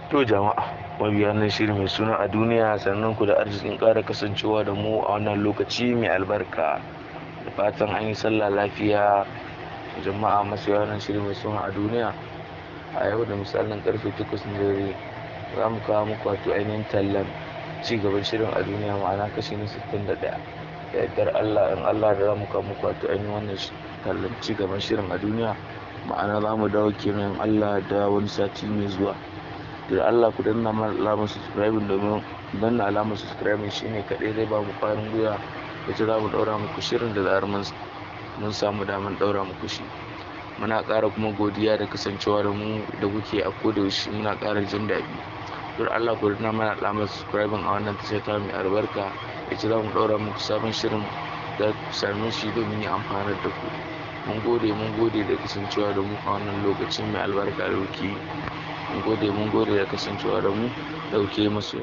To jama'a, mabiya nan shiri mai suna a duniya, sannan ku da arzikin ƙara kasancewa da mu a wannan lokaci mai albarka. Da fatan an yi sallah lafiya. Jama'a masoya nan shiri mai suna a duniya, a yau da misalin karfe 8 na dare za mu kawo muku wato ainihin tallan ci gaban shirin a duniya, ma'ana kashi na 61. Da yardar Allah, in Allah da za mu kawo muku wato ainihin wannan tallan ci gaban shirin a duniya, ma'ana za mu dawo kenan Allah da wani sati mai zuwa. Da Allah ku danna mana alamar subscribing, domin danna alamar subscribing shine kaɗai zai ba mu ƙwarin gwiwa wacce za mu ɗaura muku shirin da zarar mun samu damar ɗaura muku shi. Muna ƙara kuma godiya da kasancewa da mu da kuke a kodayaushe, muna ƙara jin daɗi. Don Allah ku danna mana alamar subscribing a wannan tashar ta mai albarka wacce za mu ɗaura muku sabon shirin da same shi domin ya amfanar da ku. Mun gode da kasancewa da mu a wannan lokacin mai albarka da kuke. Mun gode da kasancewa da mu, dauke masu.